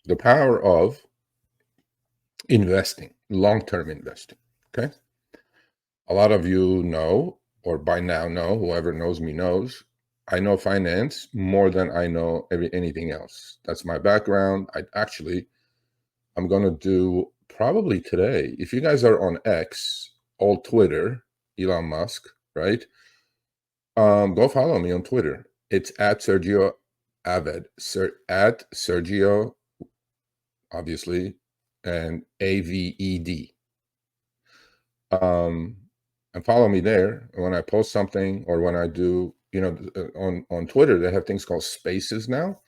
The power of investing, long-term investing. Okay. A lot of you know, or by now know, whoever knows me knows, I know finance more than I know anything else. That's my background. I'm going to do probably today, if you guys are on X, old Twitter, Elon Musk, right? Go follow me on Twitter. It's at Sergio at Sergio, obviously, and Aved. Um, and follow me there. When I post something or when I do, on Twitter, they have things called Spaces now,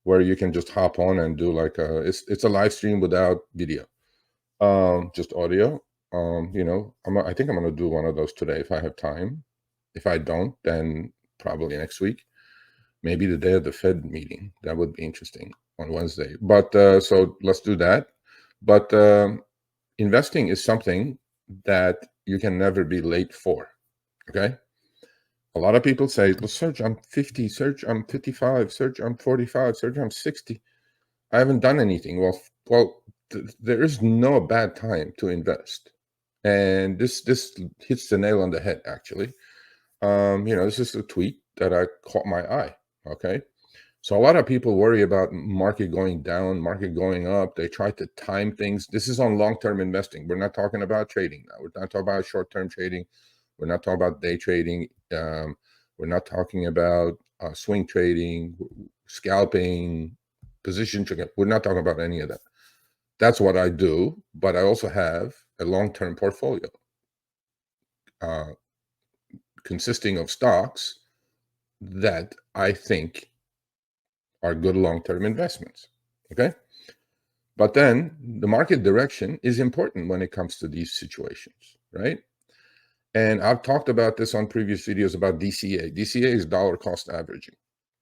where you can just hop on and do like it's a live stream without video, just audio. I think I'm gonna do one of those today if I have time. If I don't, then probably next week, maybe the day of the Fed meeting. That would be interesting on Wednesday. But so let's do that. But investing is something that you can never be late for. Okay. A lot of people say, well, Serge, I'm 50, Serge, I'm 55, Serge, I'm 45, Serge, I'm 60. I haven't done anything. Well, there is no bad time to invest. And this hits the nail on the head, actually. This is a tweet that I caught my eye. Okay. So a lot of people worry about market going down, market going up. They try to time things. This is on long-term investing. We're not talking about trading now. We're not talking about short-term trading. We're not talking about day trading. We're not talking about swing trading, scalping, position trading. We're not talking about any of that. That's what I do, but I also have a long-term portfolio consisting of stocks that I think are good long-term investments. Okay. But then the market direction is important when it comes to these situations, right? And I've talked about this on previous videos about DCA. DCA is dollar cost averaging.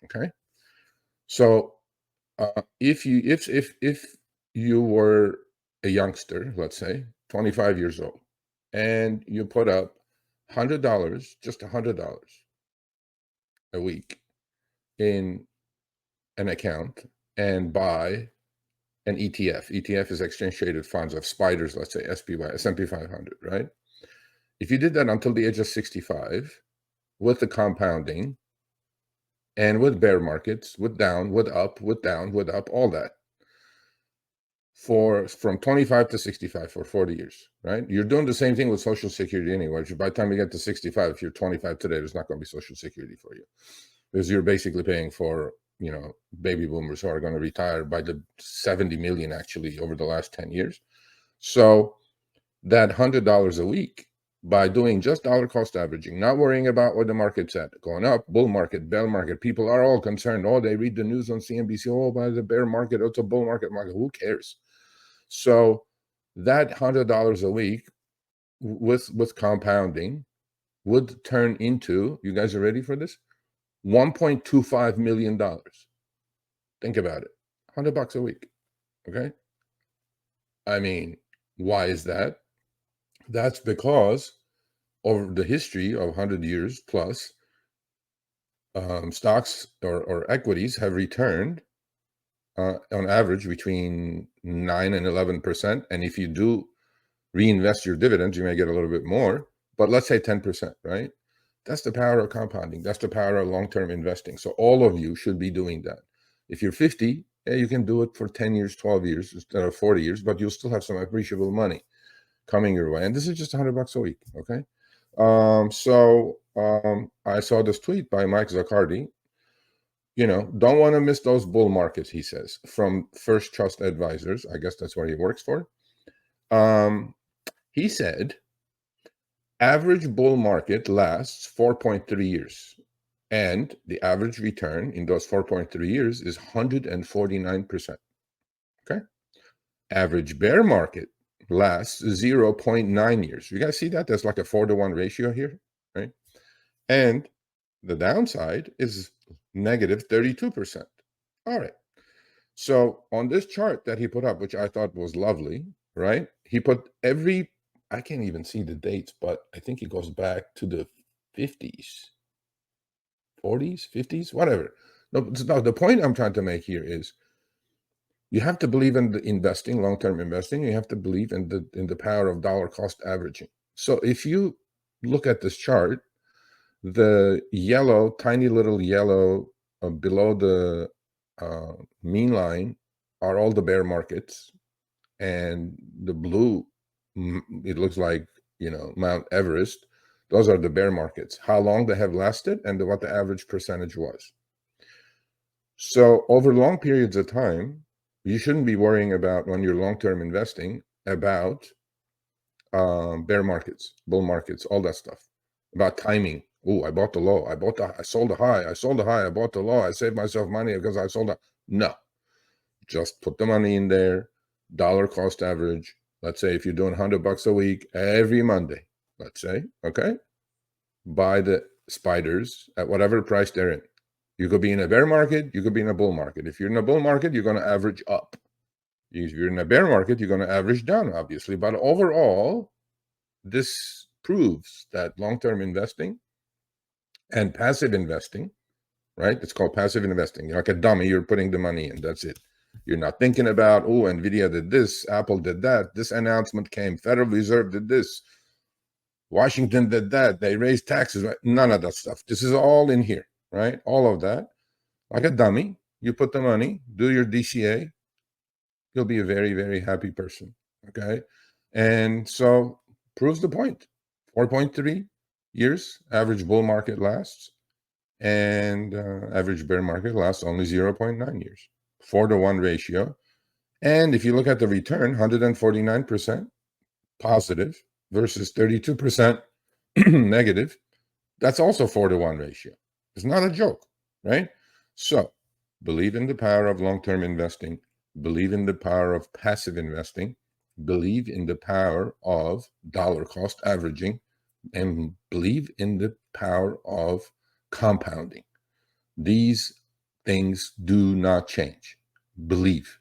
Okay. So if you were a youngster, let's say 25 years old, and you put up $100, just $100 a week in an account and buy an ETF. ETF is exchange traded funds of spiders, let's say SPY, S&P 500, right? If you did that until the age of 65, with the compounding and with bear markets, with down, with up, with down, with up, all that, from 25 to 65 for 40 years, right? You're doing the same thing with Social Security anyway. By the time you get to 65, if you're 25 today, there's not going to be Social Security for you because you're basically paying for, baby boomers who are going to retire by the 70 million actually over the last 10 years. So that $100 a week by doing just dollar cost averaging, not worrying about what the market's at, going up, bull market, bear market. People are all concerned. Oh, they read the news on CNBC. Oh, by the bear market, it's a bull market. Who cares? So that $100 a week with compounding would turn into, you guys are ready for this? $1.25 million. Think about it. $100 a week. Okay. I mean, why is that? That's because over the history of 100 years plus, stocks or equities have returned on average between 9 and 11%. And if you do reinvest your dividends, you may get a little bit more, but let's say 10%, right? That's the power of compounding. That's the power of long-term investing. So all of you should be doing that. If you're 50, you can do it for 10 years, 12 years instead of 40 years, but you'll still have some appreciable money coming your way. And this is just $100 a week. Okay. I saw this tweet by Mike Zaccardi. Don't want to miss those bull markets, he says, from First Trust Advisors. I guess that's where he works for. He said, average bull market lasts 4.3 years. And the average return in those 4.3 years is 149%. Okay. Average bear market lasts 0.9 years. You guys see that? There's like a 4-to-1 ratio here, right? And the downside is negative 32%. All right. So on this chart that he put up, which I thought was lovely, right? He put I can't even see the dates, but I think it goes back to the 50s, 40s, 50s, whatever. No, the point I'm trying to make here is You have to believe in the investing, long-term investing. You have to believe in the power of dollar cost averaging. So if you look at this chart, the yellow, tiny little yellow below the mean line are all the bear markets, and the blue, it looks like, Mount Everest. Those are the bear markets, how long they have lasted and what the average percentage was. So over long periods of time, you shouldn't be worrying about, when you're long-term investing, about bear markets, bull markets, all that stuff, about timing. Oh, I bought the low, I sold the high, I bought the low, I saved myself money because I sold it. No, just put the money in there, dollar cost average. Let's say if you're doing $100 a week every Monday, let's say, okay, buy the spiders at whatever price they're in. You could be in a bear market, you could be in a bull market. If you're in a bull market, you're going to average up. If you're in a bear market, you're going to average down, obviously. But overall, this proves that long-term investing and passive investing, right? It's called passive investing. You're like a dummy, you're putting the money in. That's it. You're not thinking about, oh, NVIDIA did this, Apple did that, this announcement came, Federal Reserve did this, Washington did that, they raised taxes, right? None of that stuff. This is all in here, right? All of that. Like a dummy, you put the money, do your DCA, you'll be a very, very happy person, okay? And so proves the point. 4.3 years average bull market lasts, and average bear market lasts only 0.9 years. 4-to-1 ratio. And if you look at the return, 149% positive versus 32% negative. That's also 4-to-1 ratio. It's not a joke, right? So believe in the power of long-term investing, believe in the power of passive investing, believe in the power of dollar cost averaging, and believe in the power of compounding. These things do not change. Believe.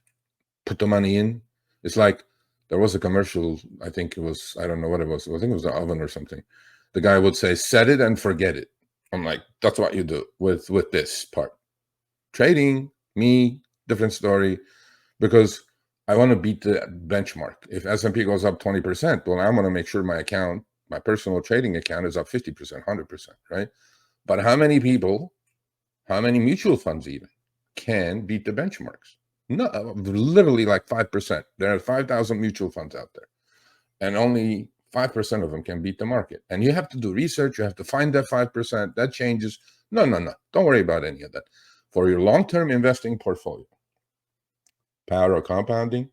Put the money in. It's like, there was a commercial, I think it was, I don't know what it was. I think it was an oven or something. The guy would say, set it and forget it. I'm like, that's what you do with this part. Trading, me, different story, because I want to beat the benchmark. If S&P goes up 20%, well, I'm going to make sure my account, my personal trading account, is up 50%, 100%, right? But how many people, how many mutual funds even, can beat the benchmarks? No, literally like 5%. There are 5,000 mutual funds out there, and only 5% of them can beat the market. And you have to do research. You have to find that 5%. That changes. No. Don't worry about any of that. For your long-term investing portfolio, power of compounding,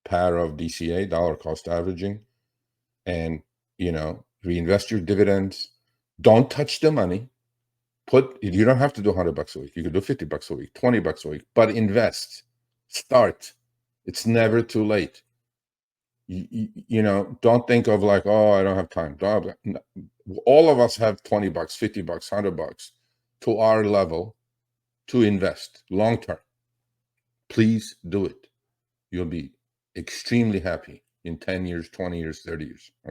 power of DCA, dollar cost averaging, and, reinvest your dividends. Don't touch the money. You don't have to do $100 a week. You could do $50 a week, $20 a week, but invest. Start. It's never too late. Don't think of like, oh, I don't have time. All of us have $20, $50, $100 to our level to invest long term. Please do it. You'll be extremely happy in 10 years, 20 years, 30 years. Okay?